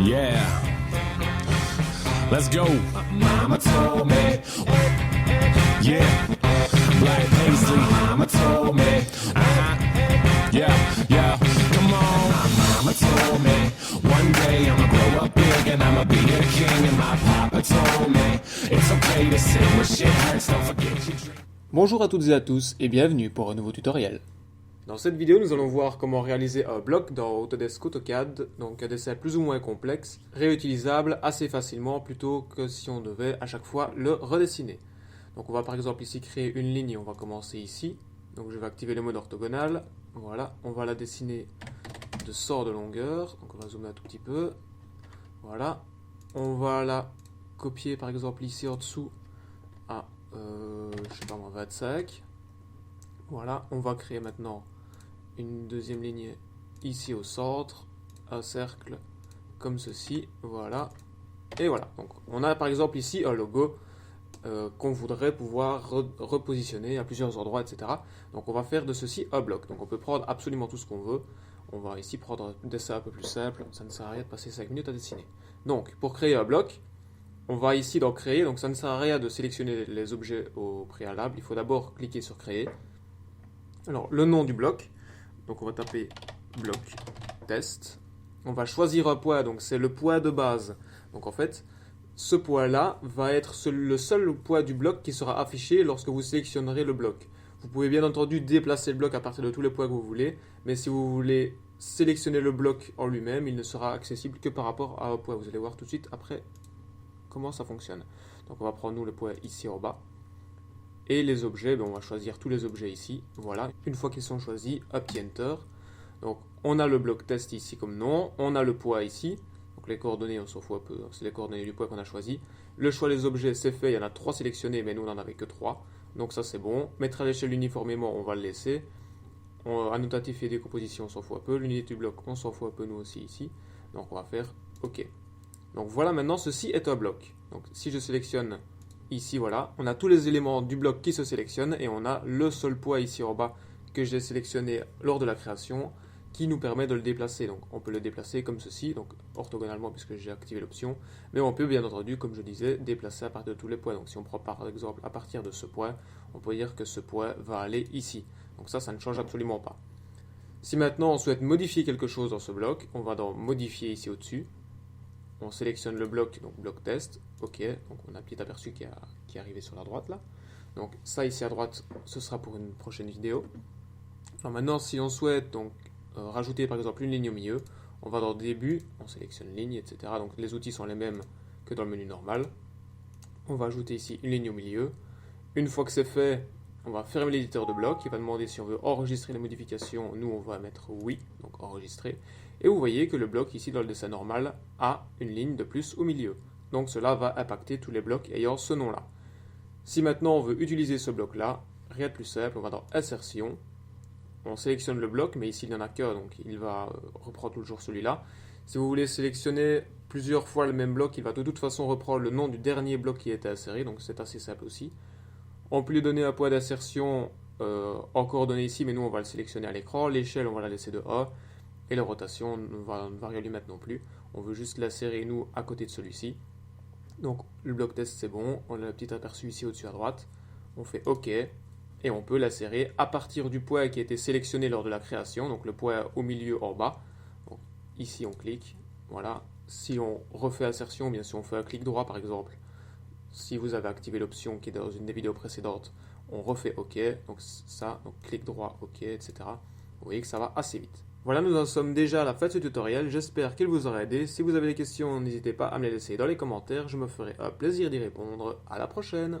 Yeah. Let's go. Mama told me. Yeah. Black Paisley. Mama told me. Yeah. Yeah. Come on. Mama told me. One day I'ma grow up big and I'ma be a king. And my papa told me. It's okay to sit where shit hurts. Don't forget your dreams. Bonjour à toutes et à tous et bienvenue pour un nouveau tutoriel. Dans cette vidéo, nous allons voir comment réaliser un bloc dans Autodesk AutoCAD, donc un dessin plus ou moins complexe, réutilisable assez facilement plutôt que si on devait à chaque fois le redessiner. Donc on va par exemple ici créer une ligne et on va commencer ici. Donc je vais activer le mode orthogonal, voilà, on va la dessiner de sort de longueur, donc on va zoomer un tout petit peu, voilà. On va la copier par exemple ici en dessous à, je sais pas moi, 25. Voilà, on va créer maintenant une deuxième ligne ici au centre, un cercle comme ceci, voilà, et voilà. Donc on a par exemple ici un logo qu'on voudrait pouvoir repositionner à plusieurs endroits, etc. Donc on va faire de ceci un bloc. Donc on peut prendre absolument tout ce qu'on veut. On va ici prendre un dessin un peu plus simple, ça ne sert à rien de passer 5 minutes à dessiner. Donc pour créer un bloc, on va ici dans créer, donc ça ne sert à rien de sélectionner les objets au préalable, il faut d'abord cliquer sur créer. Alors le nom du bloc, donc on va taper bloc test, on va choisir un poids, donc c'est le poids de base. Donc en fait, ce poids-là va être le seul poids du bloc qui sera affiché lorsque vous sélectionnerez le bloc. Vous pouvez bien entendu déplacer le bloc à partir de tous les poids que vous voulez, mais si vous voulez sélectionner le bloc en lui-même, il ne sera accessible que par rapport à un poids. Vous allez voir tout de suite après comment ça fonctionne. Donc on va prendre nous le poids ici en bas. Et les objets, on va choisir tous les objets ici, voilà. Une fois qu'ils sont choisis, hop, Enter. Donc on a le bloc test ici comme nom, on a le poids ici, donc les coordonnées on s'en fout un peu, c'est les coordonnées du poids qu'on a choisi. Le choix des objets c'est fait, il y en a 3 sélectionnés, mais nous on n'en avait que 3, donc ça c'est bon. Mettre à l'échelle uniformément, on va le laisser. Annotatif et décomposition on s'en fout un peu, l'unité du bloc on s'en fout un peu nous aussi ici, donc on va faire OK. Donc voilà, maintenant ceci est un bloc. Donc si je sélectionne ici, voilà, on a tous les éléments du bloc qui se sélectionnent et on a le seul poids ici en bas que j'ai sélectionné lors de la création qui nous permet de le déplacer. Donc on peut le déplacer comme ceci, donc orthogonalement puisque j'ai activé l'option, mais on peut bien entendu, comme je disais, déplacer à partir de tous les points. Donc si on prend par exemple à partir de ce point, on peut dire que ce point va aller ici. Donc ça ne change absolument pas. Si maintenant on souhaite modifier quelque chose dans ce bloc, on va dans modifier ici au-dessus. On sélectionne le bloc, donc bloc test, ok, donc on a un petit aperçu qui est arrivé sur la droite là. Donc ça ici à droite, ce sera pour une prochaine vidéo. Alors maintenant, si on souhaite donc rajouter par exemple une ligne au milieu, on va dans début, on sélectionne ligne, etc. Donc les outils sont les mêmes que dans le menu normal. On va ajouter ici une ligne au milieu. Une fois que c'est fait, on va fermer l'éditeur de bloc. Il va demander si on veut enregistrer les modifications. Nous, on va mettre oui, donc enregistrer. Et vous voyez que le bloc ici dans le dessin normal a une ligne de plus au milieu. Donc cela va impacter tous les blocs ayant ce nom-là. Si maintenant on veut utiliser ce bloc-là, rien de plus simple, on va dans insertion. On sélectionne le bloc, mais ici il n'y en a qu'un, donc il va reprendre toujours celui-là. Si vous voulez sélectionner plusieurs fois le même bloc, il va de toute façon reprendre le nom du dernier bloc qui a été inséré, donc c'est assez simple aussi. On peut lui donner un point d'insertion en coordonnées ici, mais nous on va le sélectionner à l'écran. L'échelle on va la laisser de 1. Et la rotation, on ne va rien lui mettre non plus. On veut juste l'insérer nous à côté de celui-ci. Donc le bloc test c'est bon. On a le petit aperçu ici au-dessus à droite. On fait OK. Et on peut l'insérer à partir du point qui a été sélectionné lors de la création. Donc le point au milieu en bas. Donc, ici on clique. Voilà. Si on refait insertion, bien sûr on fait un clic droit par exemple. Si vous avez activé l'option qui est dans une des vidéos précédentes, on refait OK. Donc ça, donc clic droit, OK, etc. Vous voyez que ça va assez vite. Voilà, nous en sommes déjà à la fin de ce tutoriel, j'espère qu'il vous aura aidé. Si vous avez des questions, n'hésitez pas à me les laisser dans les commentaires, je me ferai un plaisir d'y répondre. À la prochaine!